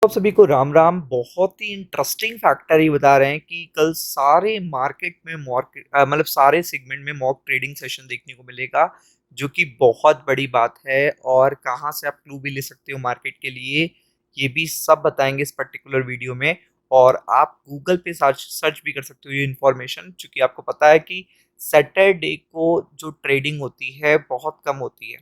आप सभी को राम राम। बहुत ही इंटरेस्टिंग फैक्टर ये बता रहे हैं कि कल सारे मार्केट में मतलब सारे सेगमेंट में मॉक ट्रेडिंग सेशन देखने को मिलेगा, जो कि बहुत बड़ी बात है। और कहाँ से आप क्लू भी ले सकते हो मार्केट के लिए, ये भी सब बताएंगे इस पर्टिकुलर वीडियो में। और आप गूगल पे सर्च सर्च भी कर सकते हो ये इन्फॉर्मेशन, क्योंकि आपको पता है कि सैटरडे को जो ट्रेडिंग होती है बहुत कम होती है,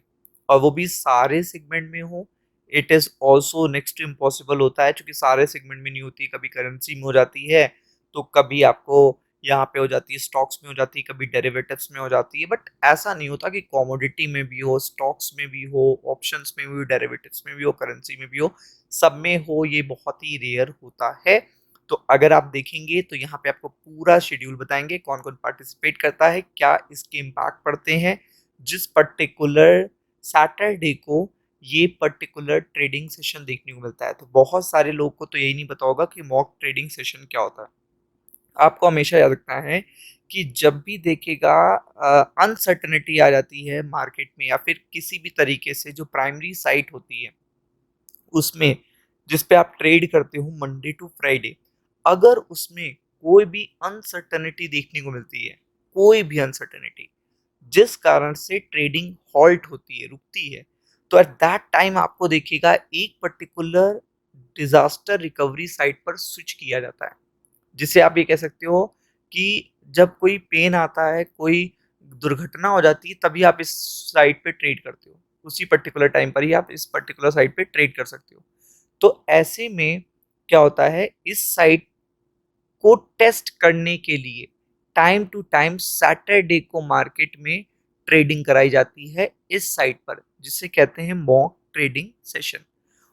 और वो भी सारे सेगमेंट में हो। It is also next to impossible होता है, क्योंकि सारे सेगमेंट में नहीं होती। कभी करेंसी में हो जाती है, तो कभी आपको यहाँ पे हो जाती है, स्टॉक्स में हो जाती है, कभी डेरिवेटिव्स में हो जाती है। बट ऐसा नहीं होता कि कॉमोडिटी में भी हो, स्टॉक्स में भी हो, ऑप्शंस में भी हो, डेरिवेटिव्स में भी हो, करेंसी में भी हो, सब में हो। ये बहुत ही रेयर होता है। तो अगर आप देखेंगे तो यहाँ पे आपको पूरा शेड्यूल बताएंगे, कौन कौन पार्टिसिपेट करता है, क्या इसके इम्पैक्ट पड़ते हैं जिस पर्टिकुलर सैटरडे को ये पर्टिकुलर ट्रेडिंग सेशन देखने को मिलता है। तो बहुत सारे लोग को तो यही नहीं पता होगा कि मॉक ट्रेडिंग सेशन क्या होता है। आपको हमेशा याद रखना है कि जब भी देखेगा अनसर्टेनिटी आ जाती है मार्केट में, या फिर किसी भी तरीके से जो प्राइमरी साइट होती है उसमें, जिस पे आप ट्रेड करते हो मंडे टू फ्राइडे, अगर उसमें कोई भी अनसर्टेनिटी देखने को मिलती है, कोई भी अनसर्टेनिटी जिस कारण से ट्रेडिंग हॉल्ट होती है, रुकती है, तो एट दैट टाइम आपको देखिएगा एक पर्टिकुलर डिजास्टर रिकवरी साइट पर स्विच किया जाता है। जिसे आप ये कह सकते हो कि जब कोई पेन आता है, कोई दुर्घटना हो जाती है, तभी आप इस साइट पे ट्रेड करते हो। उसी पर्टिकुलर टाइम पर ही आप इस पर्टिकुलर साइट पे ट्रेड कर सकते हो। तो ऐसे में क्या होता है, इस साइट को टेस्ट करने के लिए टाइम टू टाइम सैटरडे को मार्केट में ट्रेडिंग कराई जाती है इस साइट पर, जिसे कहते हैं मॉक ट्रेडिंग सेशन।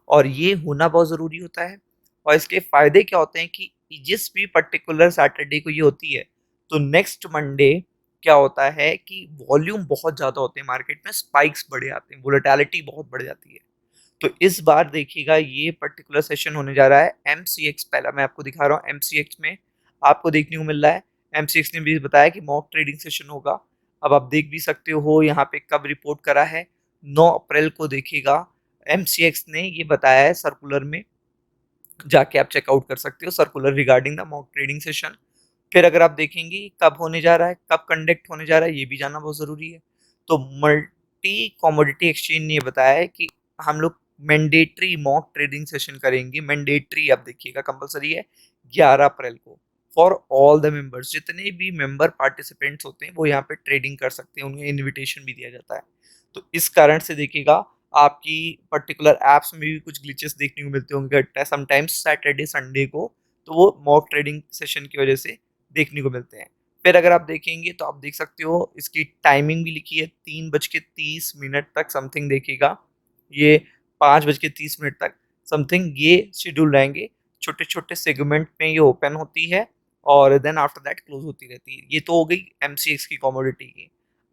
और ये होना बहुत ज़रूरी होता है। और इसके फायदे क्या होते हैं कि जिस भी पर्टिकुलर सैटरडे को ये होती है, तो नेक्स्ट मंडे क्या होता है कि वॉल्यूम बहुत ज़्यादा होते हैं मार्केट में, स्पाइक्स बढ़े आते हैं, वोलेटिलिटी बहुत बढ़ जाती है। तो इस बार देखिएगा ये पर्टिकुलर सेशन होने जा रहा है एमसीएक्स। पहला मैं आपको दिखा रहा हूँ एमसीएक्स में आपको देखने को मिल रहा है। एमसीएक्स ने भी बताया कि मॉक ट्रेडिंग सेशन होगा। अब आप देख भी सकते हो यहाँ पे कब रिपोर्ट करा है, 9 अप्रैल को देखिएगा। एमसीएक्स ने ये बताया है सर्कुलर में, जाके आप चेकआउट कर सकते हो circular regarding the mock trading session. फिर अगर आप देखेंगे कब होने जा रहा है, कब कंडक्ट होने जा रहा है, ये भी जानना बहुत ज़रूरी है। तो मल्टी कमोडिटी एक्सचेंज ने बताया है कि हम लोग मैंडेटरी मॉक ट्रेडिंग सेशन करेंगे। मैंडेटरी आप देखिएगा कंपलसरी है 11 अप्रैल को, फॉर ऑल द मेंबर्स। जितने भी मेंबर पार्टिसिपेंट्स होते हैं वो यहाँ पे ट्रेडिंग कर सकते हैं, उन्हें इनविटेशन भी दिया जाता है। तो इस कारण से देखिएगा आपकी पर्टिकुलर ऐप्स में भी कुछ ग्लिचेस देखने को मिलते होंगे समटाइम्स सैटरडे संडे को, तो वो मॉक ट्रेडिंग सेशन की वजह से देखने को मिलते हैं। फिर अगर आप देखेंगे तो आप देख सकते हो इसकी टाइमिंग भी लिखी है, 3:30 तक समथिंग देखिएगा, ये 5:30 तक समथिंग ये शेड्यूल रहेंगे। छोटे छोटे सेगमेंट में ये ओपन होती है और देन आफ्टर दैट क्लोज होती रहती है। ये तो हो गई एमसीएक्स की कमोडिटी की।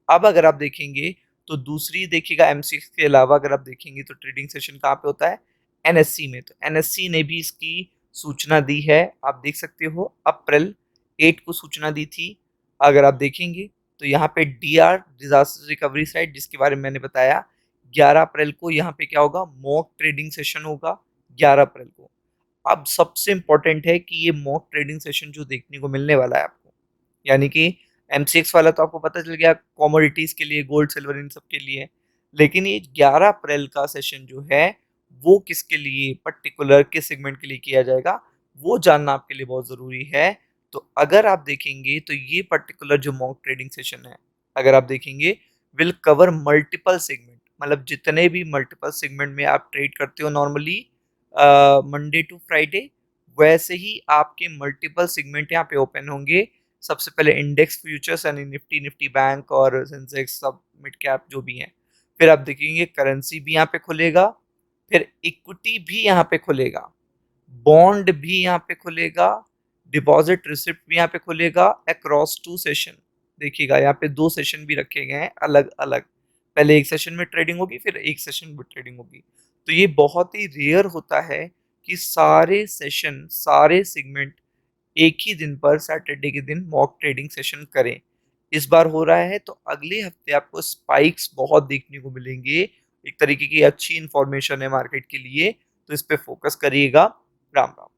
अब अगर आप देखेंगे तो दूसरी देखिएगा, एमसीएक्स के अलावा अगर आप देखेंगे तो ट्रेडिंग सेशन कहाँ पे होता है, एनएससी में। तो एनएससी ने भी इसकी सूचना दी है, आप देख सकते हो अप्रैल 8 को सूचना दी थी। अगर आप देखेंगे तो यहाँ पे डीआर डिजास्टर रिकवरी साइट, जिसके बारे में मैंने बताया, 11 अप्रैल को यहाँ पे क्या होगा, मॉक ट्रेडिंग सेशन होगा 11 अप्रैल को। अब सबसे इंपॉर्टेंट है कि ये मॉक ट्रेडिंग सेशन जो देखने को मिलने वाला है आपको, यानी कि एमसीएक्स वाला तो आपको पता चल गया कमोडिटीज के लिए, गोल्ड सिल्वर इन सब के लिए। लेकिन ये 11 अप्रैल का सेशन जो है वो किसके लिए, पर्टिकुलर किस सेगमेंट के लिए किया जाएगा, वो जानना आपके लिए बहुत ज़रूरी है। तो अगर आप देखेंगे तो ये पर्टिकुलर जो मॉक ट्रेडिंग सेशन है, अगर आप देखेंगे, विल कवर मल्टीपल सेगमेंट। मतलब जितने भी मल्टीपल सेगमेंट में आप ट्रेड करते हो नॉर्मली मंडे टू फ्राइडे, वैसे ही आपके मल्टीपल सेगमेंट यहाँ पे ओपन होंगे। सबसे पहले इंडेक्स फ्यूचर्स यानी निफ्टी, निफ्टी बैंक और सेंसेक्स, सब मिड कैप जो भी हैं। फिर आप देखेंगे करेंसी भी यहाँ पे खुलेगा, फिर इक्विटी भी यहाँ पे खुलेगा, बॉन्ड भी यहाँ पे खुलेगा, डिपॉजिट रिसिप्ट भी यहाँ पे खुलेगा अक्रॉस 2 सेशन। देखिएगा यहाँ पे 2 सेशन भी रखे गए हैं अलग अलग। पहले एक सेशन में ट्रेडिंग होगी, फिर एक सेशन में ट्रेडिंग होगी। तो ये बहुत ही रेयर होता है कि सारे सेशन, सारे सेगमेंट एक ही दिन पर सैटरडे के दिन मॉक ट्रेडिंग सेशन करें। इस बार हो रहा है तो अगले हफ्ते आपको स्पाइक्स बहुत देखने को मिलेंगे। एक तरीके की अच्छी इंफॉर्मेशन है मार्केट के लिए, तो इस पे फोकस करिएगा। राम राम।